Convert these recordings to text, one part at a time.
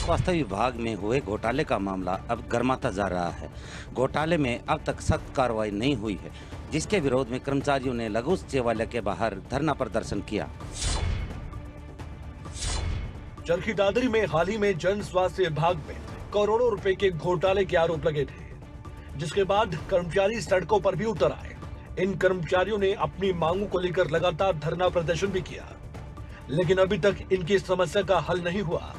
स्वास्थ्य विभाग में हुए घोटाले का मामला अब गर्माता जा रहा है। घोटाले में अब तक सख्त कार्रवाई नहीं हुई है, जिसके विरोध में कर्मचारियों ने लघु सचिवालय के बाहर धरना प्रदर्शन किया। चरखी दादरी में हाल ही में जन स्वास्थ्य विभाग में करोड़ों रुपए के घोटाले के आरोप लगे थे, जिसके बाद कर्मचारी सड़कों पर भी उतर आए। इन कर्मचारियों ने अपनी मांगों को लेकर लगातार धरना प्रदर्शन भी किया, लेकिन अभी तक इनकी समस्या का हल नहीं हुआ।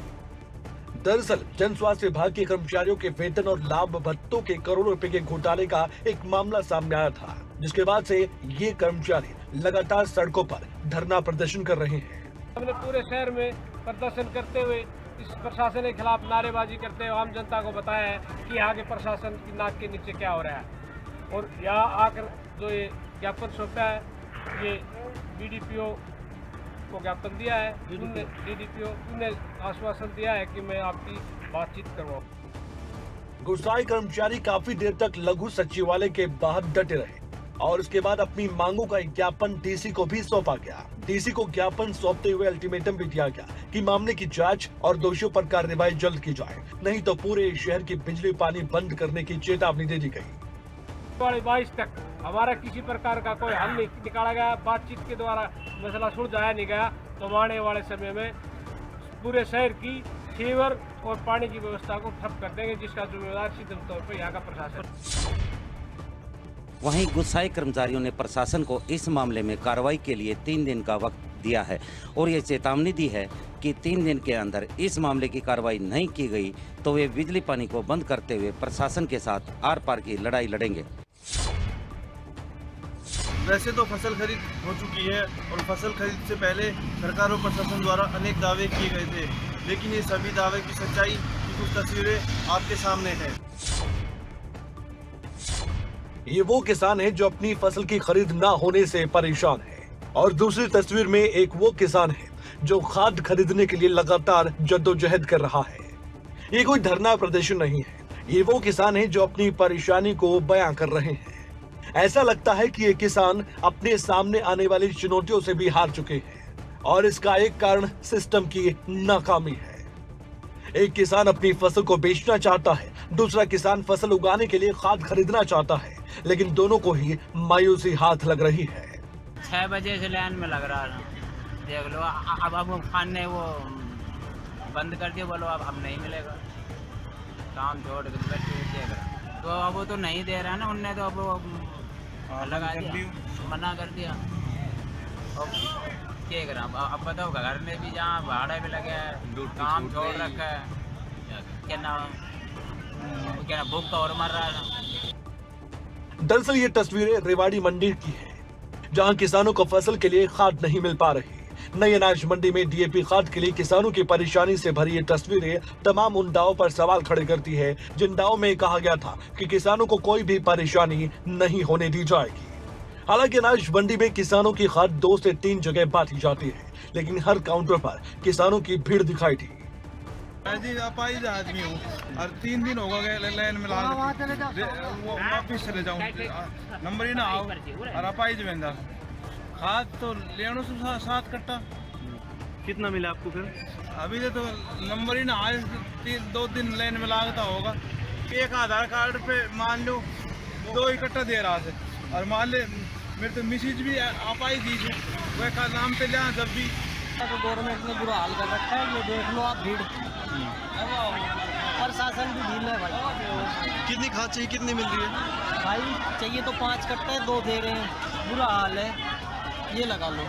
दरअसल जन स्वास्थ्य विभाग के कर्मचारियों के वेतन और लाभ भत्तों के करोड़ों रुपए के घोटाले का एक मामला सामने आया था, जिसके बाद से ये कर्मचारी लगातार सड़कों पर धरना प्रदर्शन कर रहे हैं। हमने पूरे शहर में प्रदर्शन करते हुए इस प्रशासन के खिलाफ नारेबाजी करते हुए आम जनता को बताया है कि यहाँ के प्रशासन की नाक के नीचे क्या हो रहा है, और यहाँ आकर जो ये ज्ञापन सौंपा है, ये बीडीपीओ को ज्ञापन दिया है। उन्होंने आश्वासन दिया है कि मैं आपकी बातचीत करवाऊं। गुस्साए कर्मचारी काफी देर तक लघु सचिवालय के बाहर डटे रहे और उसके बाद अपनी मांगों का एक ज्ञापन डीसी को भी सौंपा गया। डीसी को ज्ञापन सौंपते हुए अल्टीमेटम भी दिया गया कि मामले की जांच और दोषियों पर कार्रवाई जल्द की जाए, नहीं तो पूरे शहर की बिजली पानी बंद करने की चेतावनी दे दी गई। 22 तक हमारा किसी प्रकार का कोई हल नहीं निकाला गया, बातचीत के द्वारा मसला सुलझाया नहीं गया, तो आने वाले समय में पूरे शहर की सीवर और पानी की व्यवस्था को ठप कर देंगे, जिसका जिम्मेदार सीधे तौर पर यहाँ का प्रशासन। वहीं गुस्साए कर्मचारियों ने प्रशासन को इस मामले में कार्रवाई के लिए 3 दिन का वक्त दिया है और ये चेतावनी दी है कि 3 दिन के अंदर इस मामले की कार्रवाई नहीं की गई तो वे बिजली पानी को बंद करते हुए प्रशासन के साथ आर पार की लड़ाई लड़ेंगे। वैसे तो फसल खरीद हो चुकी है और फसल खरीद से पहले सरकार और प्रशासन द्वारा अनेक दावे किए गए थे, लेकिन ये सभी दावे की सच्चाई की कुछ तस्वीरें आपके सामने हैं। ये वो किसान है जो अपनी फसल की खरीद ना होने से परेशान है, और दूसरी तस्वीर में एक वो किसान है जो खाद खरीदने के लिए लगातार जद्दोजहद कर रहा है। ये कोई धरना प्रदर्शन नहीं है, ये वो किसान है जो अपनी परेशानी को बयां कर रहे हैं। ऐसा लगता है कि ये किसान अपने सामने आने वाली चुनौतियों से भी हार चुके हैं और इसका एक कारण सिस्टम की नाकामी है। एक किसान अपनी फसल को बेचना चाहता है, दूसरा किसान फसल उगाने के लिए खाद खरीदना चाहता है, लेकिन दोनों को ही मायूसी हाथ लग रही है। 6 बजे से लाइन में लग रहा है, देख लो। अब खान ने वो बंद कर दिया, बोलो अब नहीं मिलेगा, काम छोड़ के देख रहा। तो अब वो तो नहीं दे रहा है ना, उनने तो अब लगा दिया, मना कर दिया। अब क्या करा, अब बताओ घर में भी जहाँ भाड़ा भी लगे है, काम छोड़ रखा है, क्या ना भूख का और मर रहा है। दरअसल ये तस्वीरें रेवाड़ी मंडी की है, जहां किसानों को फसल के लिए खाद नहीं मिल पा रही। नई अनाज मंडी में डीएपी खाद के लिए किसानों की परेशानी से भरी ये तस्वीरें तमाम उन दावों पर सवाल खड़े करती है जिन दावों में कहा गया था कि किसानों को कोई भी परेशानी नहीं होने दी जाएगी। हालांकि अनाज मंडी में किसानों की खाद 2 से 3 जगह बांटी जाती है, लेकिन हर काउंटर पर किसानों की भीड़ दिखाई दी। जी अपाहिज आदमी हूँ और 3 दिन होगा लाइन में वापिस चले जाऊँ, नंबर ही ना आओ और अपाहिज वेंदा खाद तो लेनो 7 कट्टा। कितना मिला आपको फिर? अभी तो नंबर ही ना आए, 2 दिन लाइन में लागता होगा। एक आधार कार्ड पे मान लो 2 इकट्ठा दे रहा था, और मान ले मेरे तो मिसेज भी अपाहिज दी थी, वह का नाम पे लिया जब भी। गवर्नमेंट ने बुरा हाल कर रखा है, ये देख लो आप भीड़, प्रशासन भी ढील है भाई। कितनी खाद चाहिए, कितनी मिल रही है भाई? चाहिए तो 5 कट्टे, 2 दे रहे हैं, बुरा हाल है, ये लगा लो।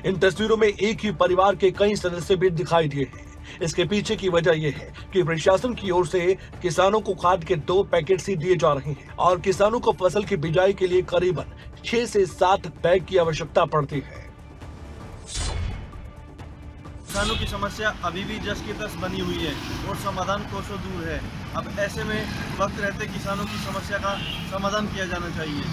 इन तस्वीरों में एक ही परिवार के कई सदस्य भी दिखाई दिए हैं। इसके पीछे की वजह यह है कि प्रशासन की ओर से किसानों को खाद के 2 पैकेट ही दिए जा रहे हैं और किसानों को फसल की बिजाई के लिए करीबन 6 से 7 बैग की आवश्यकता पड़ती है। किसानों की समस्या अभी भी जस की तस बनी हुई है और समाधान कोसों दूर है। अब ऐसे में वक्त रहते किसानों की समस्या का समाधान किया जाना चाहिए।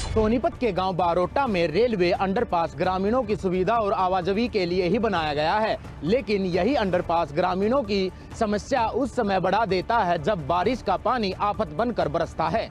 सोनीपत के गांव बारोटा में रेलवे अंडरपास ग्रामीणों की सुविधा और आवाजाही के लिए ही बनाया गया है, लेकिन यही अंडरपास ग्रामीणों की समस्या उस समय बढ़ा देता है जब बारिश का पानी आफत बनकर बरसता है।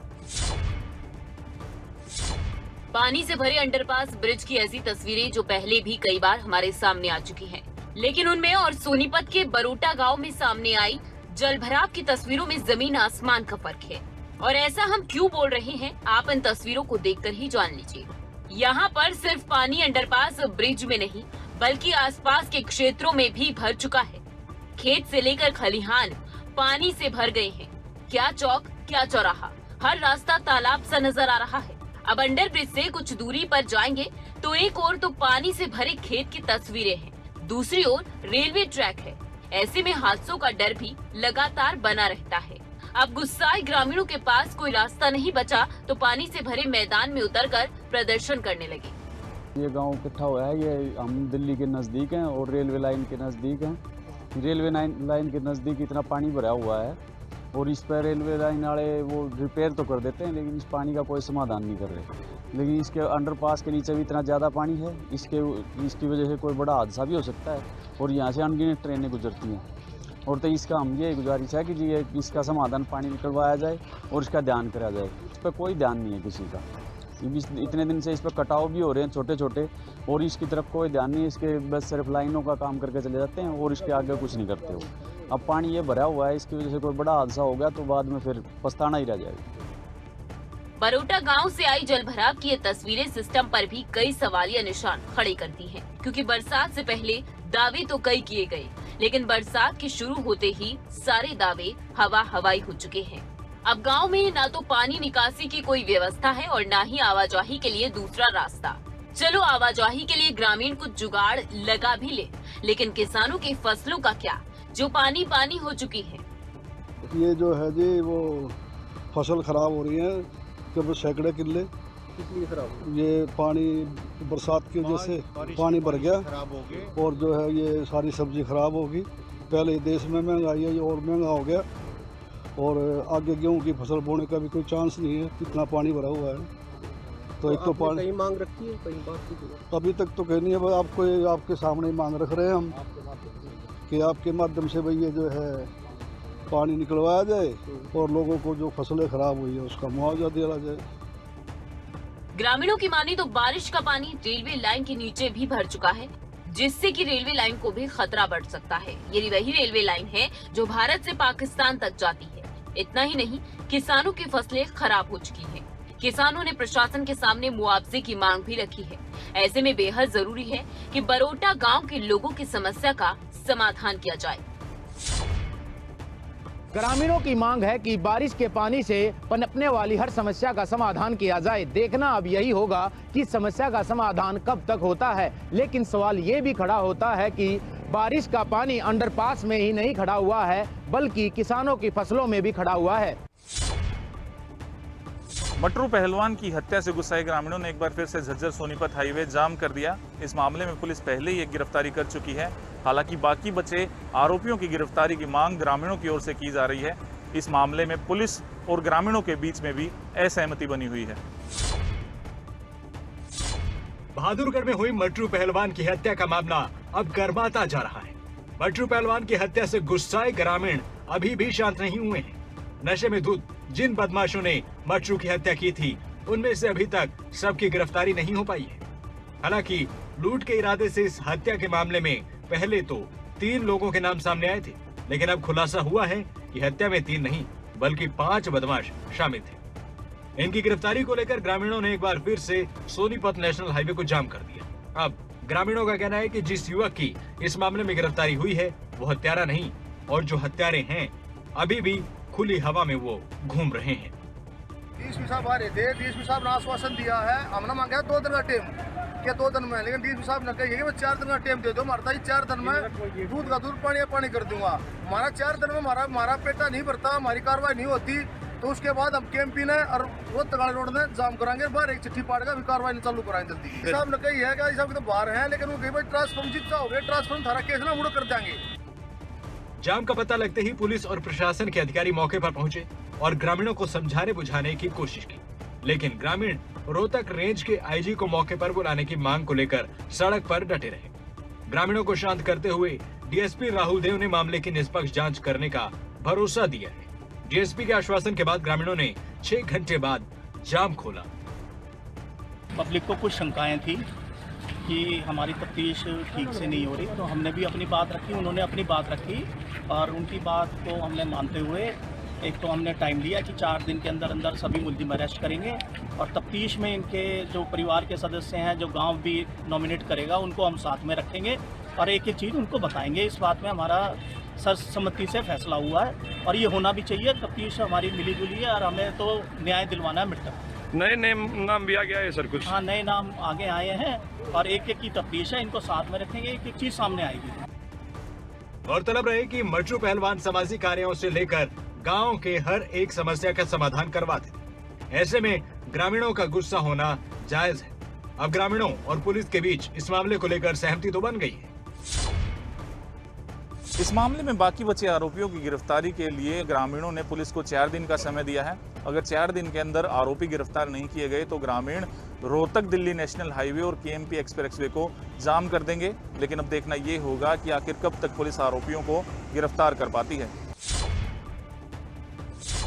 पानी से भरे अंडरपास ब्रिज की ऐसी तस्वीरें जो पहले भी कई बार हमारे सामने आ चुकी हैं। लेकिन उनमें और सोनीपत के बरोटा गांव में सामने आई जलभराव की तस्वीरों में जमीन आसमान का फर्क है। और ऐसा हम क्यों बोल रहे हैं, आप इन तस्वीरों को देखकर ही जान लीजिए। यहाँ पर सिर्फ पानी अंडरपास ब्रिज में नहीं बल्कि आसपास के क्षेत्रों में भी भर चुका है। खेत से लेकर खलिहान पानी से भर गए हैं। क्या चौक क्या चौराहा, हर रास्ता तालाब सा नजर आ रहा है। अब अंडर ब्रिज से कुछ दूरी पर जाएंगे तो एक ओर तो पानी से भरे खेत की तस्वीरें हैं, दूसरी ओर रेलवे ट्रैक है। ऐसे में हादसों का डर भी लगातार बना रहता है। अब गुस्साए ग्रामीणों के पास कोई रास्ता नहीं बचा तो पानी से भरे मैदान में उतरकर प्रदर्शन करने लगे। ये गांव इकट्ठा हुआ है, ये हम दिल्ली के नज़दीक हैं और रेलवे लाइन के नज़दीक हैं। रेलवे लाइन के नज़दीक इतना पानी भरा हुआ है और इस पर रेलवे लाइन वाले वो रिपेयर तो कर देते हैं लेकिन इस पानी का कोई समाधान नहीं कर रहे। लेकिन इसके अंडरपास के नीचे भी इतना ज़्यादा पानी है, इसकी वजह से कोई बड़ा हादसा भी हो सकता है और यहाँ से अनगिनत ट्रेनें गुजरती हैं। और तो इसका हम ये गुजारिश है कि जी इसका समाधान पानी निकलवाया जाए और इसका ध्यान करा जाए। इस पर कोई ध्यान नहीं है किसी का। इतने दिन से इस पर कटाव भी हो रहे हैं छोटे छोटे और इसकी तरफ कोई ध्यान नहीं है। इसके बस सिर्फ लाइनों का काम करके चले जाते हैं और इसके आगे कुछ नहीं करते हो। अब पानी ये भरा हुआ है, इसकी वजह से कोई बड़ा हादसा हो गया तो बाद में फिर पछताना ही रह जाएगा। बरोटा गांव से आई जलभराव की ये तस्वीरें सिस्टम पर भी कई सवालिया निशान खड़े करती हैं, क्योंकि बरसात से पहले दावे तो कई किए गए लेकिन बरसात के शुरू होते ही सारे दावे हवाई हो चुके हैं। अब गांव में ना तो पानी निकासी की कोई व्यवस्था है और ना ही आवाजाही के लिए दूसरा रास्ता। चलो आवाजाही के लिए ग्रामीण कुछ जुगाड़ लगा भी ले, लेकिन किसानों की फसलों का क्या जो पानी हो चुकी है। ये जो है जी वो फसल खराब हो रही है, कब सैकड़े किले कितनी खराब, ये पानी बरसात की वजह से पानी भर गया और जो है ये सारी सब्जी खराब होगी। पहले देश में महंगाई है और महंगा हो गया और आगे गेहूं की फसल बोने का भी कोई चांस नहीं है, इतना पानी भरा हुआ है। तो एक तो पानी कहीं मांग रखी है, कहीं बात की अभी तक तो कहीं नहीं है, आपको आपके सामने मांग रख रहे हैं हम कि आपके माध्यम से भाई ये जो है पानी निकलवाया जाए और लोगों को जो फसलें खराब हुई है उसका मुआवजा दिया जाए। ग्रामीणों की माने तो बारिश का पानी रेलवे लाइन के नीचे भी भर चुका है, जिससे कि रेलवे लाइन को भी खतरा बढ़ सकता है। ये वही रेलवे लाइन है जो भारत से पाकिस्तान तक जाती है। इतना ही नहीं, किसानों की फसलें खराब हो चुकी हैं। किसानों ने प्रशासन के सामने मुआवजे की मांग भी रखी है। ऐसे में बेहद जरूरी है कि बरोटा गांव के लोगों की समस्या का समाधान किया जाए। ग्रामीणों की मांग है कि बारिश के पानी से पनपने वाली हर समस्या का समाधान किया जाए। देखना अब यही होगा कि समस्या का समाधान कब तक होता है। लेकिन सवाल ये भी खड़ा होता है कि बारिश का पानी अंडरपास में ही नहीं खड़ा हुआ है बल्कि किसानों की फसलों में भी खड़ा हुआ है। मटरू पहलवान की हत्या से गुस्साए ग्रामीणों ने एक बार फिर से झज्जर सोनीपत हाईवे जाम कर दिया। इस मामले में पुलिस पहले ही एक गिरफ्तारी कर चुकी है। हालांकि बाकी बचे आरोपियों की गिरफ्तारी की मांग ग्रामीणों की ओर से की जा रही है। इस मामले में पुलिस और ग्रामीणों के बीच में भी असहमति बनी हुई है। बहादुरगढ़ में हुई मटरू पहलवान की हत्या का मामला अब गर्माता जा रहा है। मटरू पहलवान की हत्या से गुस्साए ग्रामीण अभी भी शांत नहीं हुए हैं। नशे में धुत जिन बदमाशों ने मटरू की हत्या की थी उनमें से अभी तक सबकी गिरफ्तारी नहीं हो पाई है। हालांकि लूट के इरादे से इस हत्या के मामले में पहले तो 3 लोगों के नाम सामने आए थे, लेकिन अब खुलासा हुआ है कि हत्या में 3 नहीं बल्कि 5 बदमाश शामिल थे। इनकी गिरफ्तारी को लेकर ग्रामीणों ने एक बार फिर से सोनीपत नेशनल हाईवे को जाम कर दिया। अब ग्रामीणों का कहना है कि जिस युवक की इस मामले में गिरफ्तारी हुई है वो हत्यारा नहीं और जो हत्यारे हैं अभी भी खुली हवा में वो घूम रहे हैं। डीएसपी साहब आ रहे थे, डीएसपी साहब ने आश्वासन दिया है, हमने मांगा 2 दिन का टाइम, क्या 2 दिन में, लेकिन डीएसपी साहब ने कहा कि 4 दिन का टाइम दे दो। हमारा 4 दिन में दूध का दूध पानी का पानी कर दूंगा। हमारा 4 दिन में हमारा पेटा नहीं भरता, हमारी कार्रवाई नहीं होती तो उसके बाद हम कैंपिंग है और वो तगाड़ी रोड में जाम कराएंगे, बाहर एक चिट्ठी पाड़ का कार्रवाई चालू कराएंगे जल्दी। साहब ने कही है कि सब तो बाहर है, लेकिन वो कही ट्रांसफॉर्म जितना हो गया ट्रांसफॉर्म थारा केस ना मुड़ कर देंगे। जाम का पता लगते ही पुलिस और प्रशासन के अधिकारी मौके पर पहुंचे और ग्रामीणों को समझाने बुझाने की कोशिश की, लेकिन ग्रामीण रोहतक रेंज के आईजी को मौके पर बुलाने की मांग को लेकर सड़क पर डटे रहे। ग्रामीणों को शांत करते हुए डीएसपी राहुल देव ने मामले की निष्पक्ष जांच करने का भरोसा दिया है। डीएसपी के आश्वासन के बाद ग्रामीणों ने 6 घंटे बाद जाम खोला। पब्लिक को कुछ शंकाएं थी कि हमारी तफ्तीश ठीक से नहीं हो रही, तो हमने भी अपनी बात रखी, उन्होंने अपनी बात रखी और उनकी बात को हमने मानते हुए एक तो हमने टाइम लिया कि 4 दिन के अंदर अंदर सभी मुलजिम अरेस्ट करेंगे और तफ्तीश में इनके जो परिवार के सदस्य हैं, जो गांव भी नॉमिनेट करेगा, उनको हम साथ में रखेंगे और एक एक चीज़ उनको बताएंगे। इस बात में हमारा सर्वसम्मति से फैसला हुआ है और ये होना भी चाहिए। तफ्तीश हमारी मिली जुली है और हमें तो न्याय दिलवाना है मिट तक। नए नाम भी आ गया है सर कुछ? हाँ, नए नाम आगे आए हैं और एक एक की तफ्तीश है, इनको साथ में रखेंगे, एक एक चीज़ सामने आएगी। गौरतलब रहे कि मच्चू पहलवान सामाजिक कार्यों से लेकर गांव के हर एक समस्या का समाधान करवाते। ऐसे में ग्रामीणों का गुस्सा होना जायज है। अब ग्रामीणों और पुलिस के बीच इस मामले को लेकर सहमति तो बन गई है। इस मामले में बाकी बचे आरोपियों की गिरफ्तारी के लिए ग्रामीणों ने पुलिस को 4 दिन का समय दिया है। अगर 4 दिन के अंदर आरोपी गिरफ्तार नहीं किए गए तो ग्रामीण रोहतक दिल्ली नेशनल हाईवे और केएमपी एक्सप्रेसवे को जाम कर देंगे। लेकिन अब देखना ये होगा कि आखिर कब तक पुलिस आरोपियों को गिरफ्तार कर पाती है।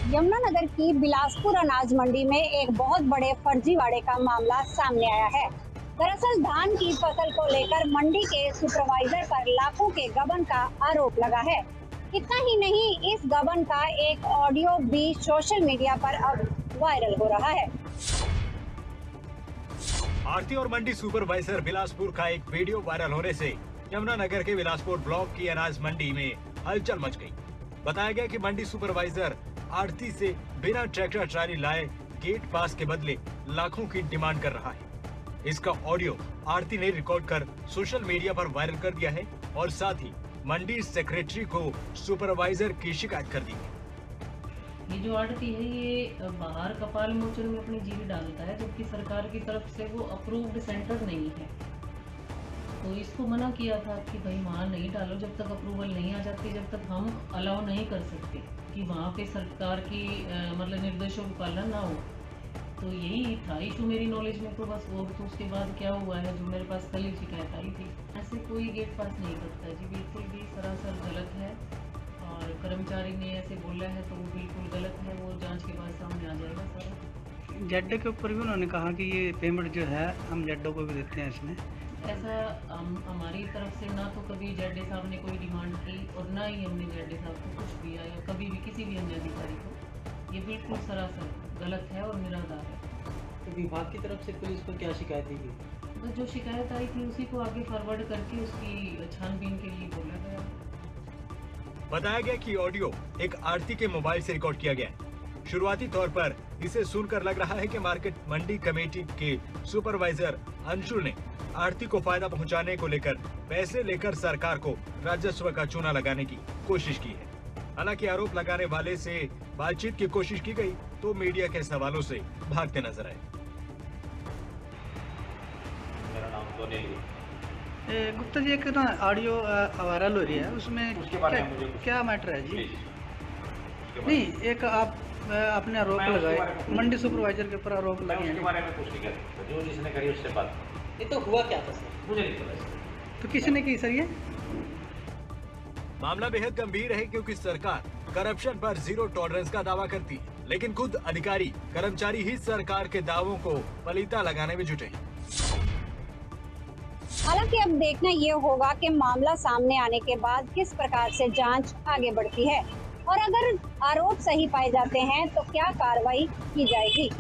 यमुनानगर की बिलासपुर अनाज मंडी में एक बहुत बड़े फर्जीवाड़े का मामला सामने आया है। दरअसल धान की फसल को लेकर मंडी के सुपरवाइजर पर लाखों के गबन का आरोप लगा है। इतना ही नहीं, इस गबन का एक ऑडियो भी सोशल मीडिया पर अब वायरल हो रहा है। आरती और मंडी सुपरवाइजर बिलासपुर का एक वीडियो वायरल होने से यमुनानगर के बिलासपुर ब्लॉक की अनाज मंडी में हलचल मच गई। बताया गया कि मंडी सुपरवाइजर आरती से बिना ट्रैक्टर ट्राली लाए गेट पास के बदले लाखों की डिमांड कर रहा है। इसका ऑडियो आरती ने रिकॉर्ड कर सोशल मीडिया पर वायरल कर दिया है और साथ ही मंडी सेक्रेटरी को सुपरवाइजर की शिकायत कर दी है। ये जो आड़ती है ये बाहर कपाल मोचन में अपनी जीरी डालता है, जबकि सरकार की तरफ से वो अप्रूव्ड सेंटर नहीं है। तो इसको मना किया था कि भाई वहाँ नहीं डालो, जब तक अप्रूवल नहीं आ जाती, जब तक हम अलाउ नहीं कर सकते कि वहाँ पे सरकार की मतलब निर्देशों का पालन ना हो। तो यही था इशू मेरी नॉलेज में। तो बस और तो उसके बाद क्या हुआ है, जो मेरे पास कल ही शिकायत आई थी, ऐसे कोई गेट पास नहीं करता जी, बिल्कुल भी सरासर गलत है। और कर्मचारी ने ऐसे बोला है तो वो बिल्कुल गलत है, वो जांच के बाद सामने आ जाएगा सारा। जेडो के ऊपर भी उन्होंने कहा कि ये पेमेंट जो है हम जेडो को भी देते हैं इसमें। ऐसा हमारी तरफ से ना तो कभी जेडे साहब ने कोई डिमांड की और ना ही हमने जेडे साहब को कुछ भी आया कभी भी किसी भी अन्य अधिकारी को। ये बिल्कुल सरासर गलत है और निराधार है। तो विभाग की तरफ से पुलिस को क्या शिकायत दी गई? तो जो शिकायत आई थी उसी को आगे फॉरवर्ड करके उसकी छानबीन के लिए बोला गया। बताया गया कि ऑडियो एक आरती के मोबाइल से रिकॉर्ड किया गया है। शुरुआती तौर पर इसे सुनकर लग रहा है कि मार्केट मंडी कमेटी के सुपरवाइजर अंशुल ने आरती को फायदा पहुंचाने को लेकर पैसे लेकर सरकार को राजस्व का चूना लगाने की कोशिश की है। हालांकि आरोप लगाने वाले से बातचीत की कोशिश की गई तो मीडिया के सवालों से भागते नजर आए। मेरा नाम सोनेली। गुप्ता जी, एक ना ऑडियो वायरल हो रही है, उसमें उसके बारे में मुझे क्या मैटर है जी? नहीं, एक आप अपने आरोप लगाए, मंडी सुपरवाइजर के ऊपर आरोप लगे, उसके बारे में कुछ नहीं कहते, जो जिसने करी उससे बात। ये तो हुआ क्या था सर? मुझे नहीं पता। तो किसने की सर ये? मामला बेहद गंभीर है क्योंकि सरकार करप्शन पर 0 टॉलरेंस का दावा करती है, लेकिन खुद अधिकारी कर्मचारी ही सरकार के दावों को पलीता लगाने में जुटे हैं। हालांकि अब देखना ये होगा कि मामला सामने आने के बाद किस प्रकार से जांच आगे बढ़ती है और अगर आरोप सही पाए जाते हैं तो क्या कार्रवाई की जाएगी।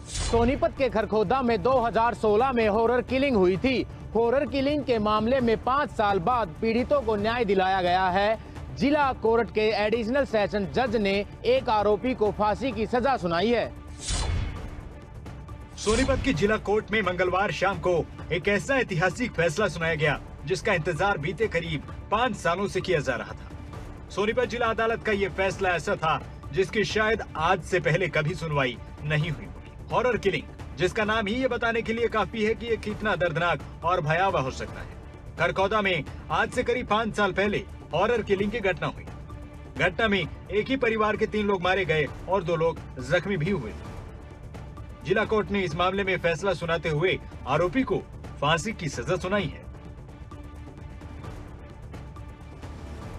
सोनीपत के खरखोदा में 2016 में हॉरर किलिंग हुई थी। हॉरर किलिंग के मामले में 5 साल बाद पीड़ितों को न्याय दिलाया गया है। जिला कोर्ट के एडिशनल सेशन जज ने एक आरोपी को फांसी की सजा सुनाई है। सोनीपत की जिला कोर्ट में मंगलवार शाम को एक ऐसा ऐतिहासिक फैसला सुनाया गया जिसका इंतजार बीते करीब 5 सालों से किया जा रहा था। सोनीपत जिला अदालत का ये फैसला ऐसा था जिसकी शायद आज से पहले कभी सुनवाई नहीं हुई। हॉरर किलिंग, जिसका नाम ही ये बताने के लिए काफी है कि ये कितना दर्दनाक और भयावह हो सकता है। खरखौदा में आज से करीब 5 साल पहले हॉरर किलिंग की घटना हुई। घटना में एक ही परिवार के 3 लोग मारे गए और 2 लोग जख्मी भी हुए थे। जिला कोर्ट ने इस मामले में फैसला सुनाते हुए आरोपी को फांसी की सजा सुनाई है।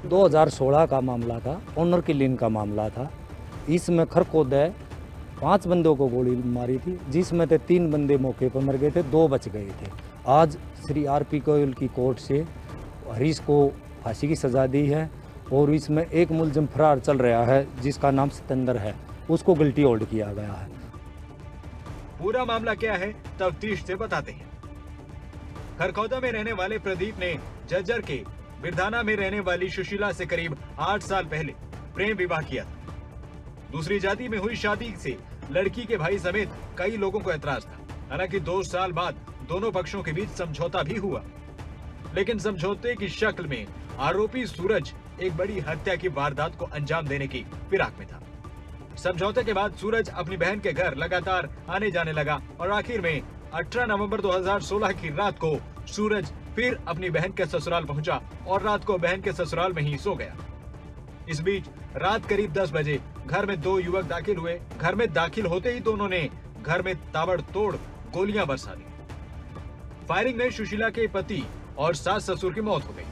2016 का मामला था, ऑनर किलिंग का मामला था। इसमें खरखोदा 5 बंदों को गोली मारी थी, जिसमें से 3 बंदे मौके पर मर गए थे, 2 बच गए थे। आज श्री आर.पी. गोयल की कोर्ट से हरीश को फांसी की सज़ा दी है और इसमें एक मुलजिम फरार चल रहा है जिसका नाम सिकंदर है, उसको गिल्टी होल्ड किया गया है। पूरा मामला क्या है तफ्तीश से बताते हैं। खरखौदा में रहने वाले प्रदीप ने झज्जर के बिरधाना में रहने वाली सुशीला से करीब 8 साल पहले प्रेम विवाह किया था। दूसरी जाति में हुई शादी से लड़की के भाई समेत कई लोगों को ऐतराज था। हालांकि 2 साल बाद दोनों पक्षों के बीच समझौता भी हुआ, लेकिन समझौते की शक्ल में आरोपी सूरज एक बड़ी हत्या की वारदात को अंजाम देने की फिराक में था। समझौते के बाद सूरज अपनी बहन के घर लगातार आने जाने लगा और आखिर में 18 नवंबर 2016 की रात को सूरज फिर अपनी बहन के ससुराल पहुंचा और रात को बहन के ससुराल में ही सो गया। इस बीच रात करीब 10 बजे घर में 2 युवक दाखिल हुए। घर में दाखिल होते ही दोनों ने घर में ताबड़तोड़ गोलियां बरसा दी। फायरिंग में सुशीला के पति और सास ससुर की मौत हो गई।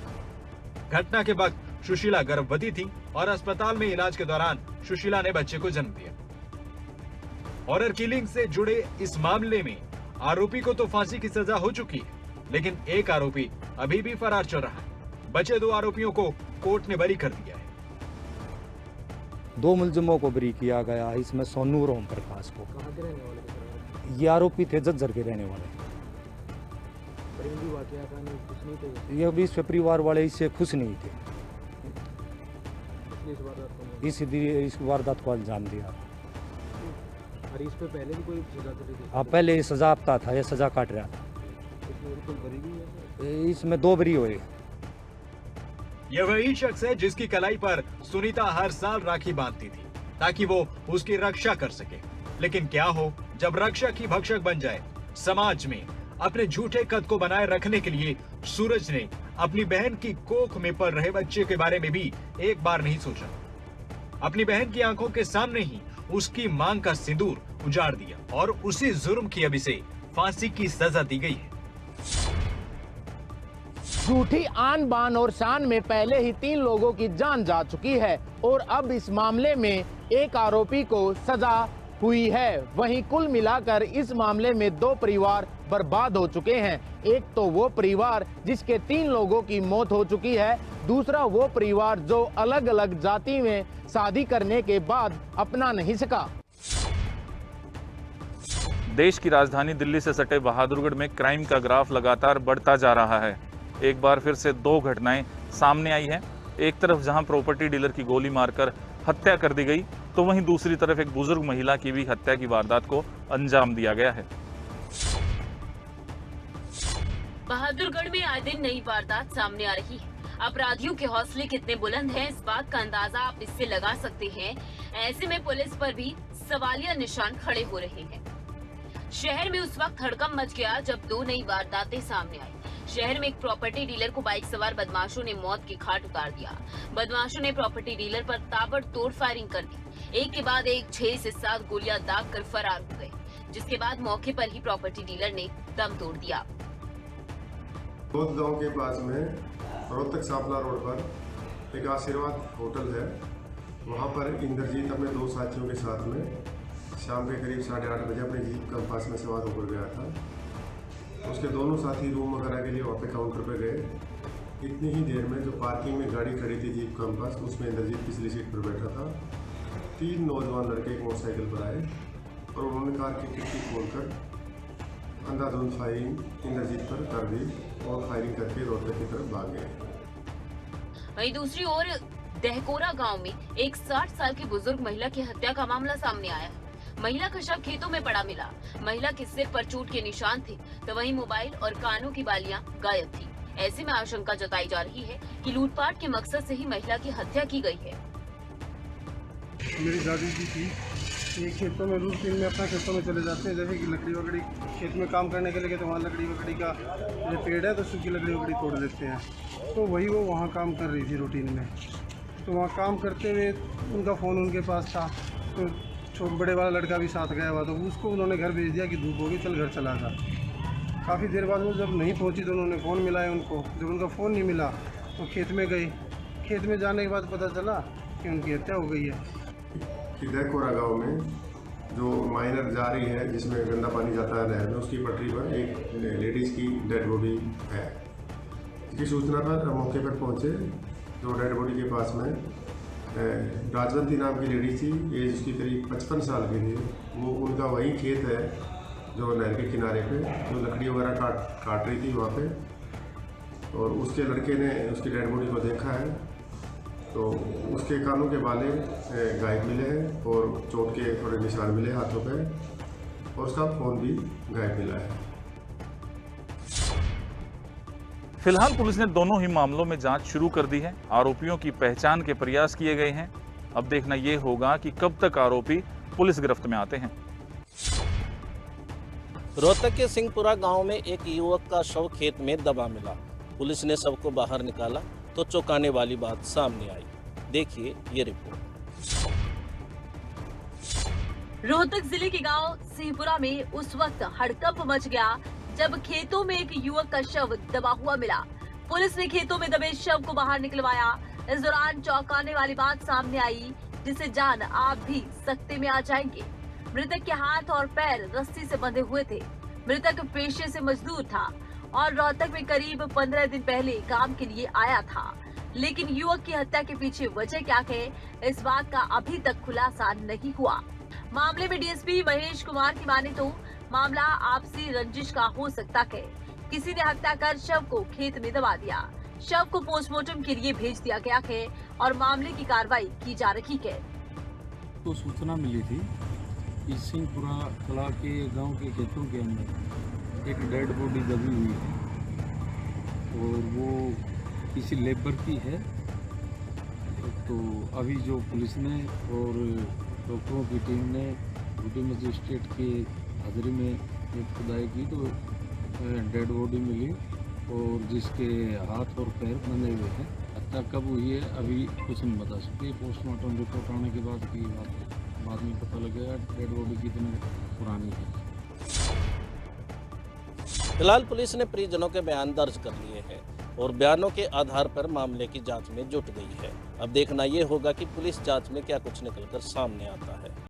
घटना के वक्त सुशीला गर्भवती थी और अस्पताल में इलाज के दौरान सुशीला ने बच्चे को जन्म दिया। हॉरर किलिंग से जुड़े इस मामले में आरोपी को तो फांसी की सजा हो चुकी है, लेकिन एक आरोपी अभी भी फरार चल रहा है। बचे 2 आरोपियों को कोर्ट ने बरी कर दिया है। 2 मुलजिमों को बरी किया गया है, इसमें सोनू और ओम प्रकाश को। कहाँ के रहने वाले? ये आरोपी थे झज्जर के रहने वाले। ये भी इससे परिवार वाले इससे खुश नहीं थे, इस वारदात को अंजाम दिया। हरीश पे पहले भी कोई सजा थी? हाँ, पहले सजा आपता था, ये सजा काट रहा था। इसमें 2 बरी हुए। यह वही शख्स है जिसकी कलाई पर सुनीता हर साल राखी बांधती थी ताकि वो उसकी रक्षा कर सके। लेकिन क्या हो जब रक्षक ही भक्षक बन जाए। समाज में अपने झूठे कद को बनाए रखने के लिए सूरज ने अपनी बहन की कोख में पल रहे बच्चे के बारे में भी एक बार नहीं सोचा। अपनी बहन की आंखों के सामने ही उसकी मांग का सिंदूर उजाड़ दिया और उसी जुर्म की अब इसे फांसी की सजा दी गई है। झूठी आन बान और शान में पहले ही 3 लोगों की जान जा चुकी है और अब इस मामले में एक आरोपी को सजा हुई है। वहीं कुल मिलाकर इस मामले में 2 परिवार बर्बाद हो चुके हैं। एक तो वो परिवार जिसके 3 लोगों की मौत हो चुकी है, दूसरा वो परिवार जो अलग अलग जाति में शादी करने के बाद अपना नहीं सका। देश की राजधानी दिल्ली से सटे बहादुरगढ़ में क्राइम का ग्राफ लगातार बढ़ता जा रहा है। एक बार फिर से 2 घटनाएं सामने आई हैं। एक तरफ जहां प्रॉपर्टी डीलर की गोली मारकर हत्या कर दी गई, तो वहीं दूसरी तरफ एक बुजुर्ग महिला की भी हत्या की वारदात को अंजाम दिया गया है। बहादुरगढ़ में आए दिन नई वारदात सामने आ रही है। अपराधियों के हौसले कितने बुलंद हैं, इस बात का अंदाजा आप इससे लगा सकते हैं। ऐसे में पुलिस पर भी सवालिया निशान खड़े हो रहे हैं। शहर में उस वक्त हड़कंप मच गया जब 2 नई वारदातें सामने आई। शहर में एक प्रॉपर्टी डीलर को बाइक सवार बदमाशों ने मौत की घाट उतार दिया। बदमाशों ने प्रॉपर्टी डीलर पर ताबड़तोड़ फायरिंग कर दी। एक के बाद एक 6 से 7 गोलियां दागकर फरार हो गए, जिसके बाद मौके पर ही प्रॉपर्टी डीलर ने दम तोड़ दिया। बोध गांव के पास में रोहतक सापला रोड पर एक आशीर्वाद होटल है। वहां पर इंद्रजीत अपने 2 साथियों के साथ में शाम के करीब 8:30 बजे अपने जीप कंपास में सवार होकर गया था। उसके दोनों साथी रूम वगैरह के लिए वहाँ पे काउंटर पे गए। इतनी ही देर में जो पार्किंग में गाड़ी खड़ी थी जीप कंपास, उसमें इंद्रजीत पिछली सीट पर बैठा था। 3 नौजवान लड़के एक मोटरसाइकिल पर आए और उन्होंने कार की खिड़की खोलकर अंधाधुंध फायरिंग इंद्रजीत पर कर दी और फायरिंग करके रोहतक की तरफ भाग गए। वहीं दूसरी ओर दहकोरा गांव में एक 60 साल की बुजुर्ग महिला की हत्या का मामला सामने आया है। महिला का शव खेतों में पड़ा मिला। महिला के सिर पर चोट के निशान थे, तो वहीं मोबाइल और कानों की बालियां गायब थी। ऐसे में आशंका जताई जा रही है कि लूटपाट के मकसद से ही महिला की हत्या की गई है। मेरी दादी जी थी, ये खेतों में रूटीन में अपना खेतों में चले जाते हैं। जैसे कि लकड़ी वकड़ी खेत में काम करने के लिए तो वहाँ लकड़ी वकड़ी का जो पेड़ है तो सूखी लकड़ी वकड़ी तोड़ देते हैं। तो वही वो वहाँ काम कर रही थी रूटीन में। तो वहाँ काम करते हुए उनका फ़ोन उनके पास था, तो बड़े वाला लड़का भी साथ गया हुआ, तो उसको उन्होंने घर भेज दिया कि धूप होगी चल घर चला जा। काफ़ी देर बाद वो जब नहीं पहुंची तो उन्होंने फ़ोन मिलाया उनको। जब उनका फ़ोन नहीं मिला तो खेत में गई। खेत में जाने के बाद पता चला कि उनकी हत्या हो गई है। दहकोरा गाँव में जो माइनर जा रही है जिसमें गंदा पानी जाता है नहर में, उसकी पटरी पर एक लेडीज़ की डेड बॉडी है। इसकी सूचना पर मौके पर पहुंचे, जो डेड बॉडी के पास में राजवंती नाम की लेडी थी, एज उसकी करीब 55 साल की थी। वो उनका वही खेत है जो नहर के किनारे पे, जो लकड़ी वगैरह काट रही थी वहाँ पे, और उसके लड़के ने उसकी डेड बॉडी को देखा है तो उसके कानों के बाले गायब मिले हैं और चोट के थोड़े निशान मिले हाथों पे, और उसका फ़ोन भी गायब मिला है। फिलहाल पुलिस ने दोनों ही मामलों में जांच शुरू कर दी है। आरोपियों की पहचान के प्रयास किए गए हैं। अब देखना यह होगा कि कब तक आरोपी पुलिस गिरफ्त में आते हैं। रोहतक के सिंहपुरा गांव में एक युवक का शव खेत में दबा मिला। पुलिस ने शव को बाहर निकाला तो चौंकाने वाली बात सामने आई। देखिए ये रिपोर्ट। रोहतक जिले के गांव सिंहपुरा में उस वक्त हड़कंप मच गया जब खेतों में एक युवक का शव दबा हुआ मिला। पुलिस ने खेतों में दबे शव को बाहर निकलवाया। इस दौरान चौंकाने वाली बात सामने आई, जिसे जान आप भी सकते में आ जाएंगे। मृतक के हाथ और पैर रस्सी से बंधे हुए थे। मृतक पेशे से मजदूर था और रोहतक में करीब 15 दिन पहले काम के लिए आया था। लेकिन युवक की हत्या के पीछे वजह क्या है, इस बात का अभी तक खुलासा नहीं हुआ। मामले में डीएसपी महेश कुमार की माने तो मामला आपसी रंजिश का हो सकता है। किसी ने हत्या कर शव को खेत में दबा दिया। शव को पोस्टमार्टम के लिए भेज दिया गया है और मामले की कार्रवाई की जा रही है। तो सूचना मिली थी कि सिंहपुरा कला के गांव के खेतों के अंदर एक डेड बॉडी दबी हुई है और वो किसी लेबर की है। तो अभी जो पुलिस ने और डॉक्टरों की टीम ने ड्यूटी मजिस्ट्रेट की हाजिरी में एक खुदाई की तो डेड बॉडी मिली और जिसके हाथ और पैर बंधे हुए हैं। हत्या कब हुई है अभी कुछ नहीं बता सकते। पोस्टमार्टम रिपोर्ट आने के बाद की बात बाद में पता लगेगा डेड बॉडी कितनी पुरानी है। फिलहाल पुलिस ने परिजनों के बयान दर्ज कर लिए हैं और बयानों के आधार पर मामले की जांच में जुट गई है। अब देखना ये होगा कि पुलिस जांच में क्या कुछ निकलकर सामने आता है।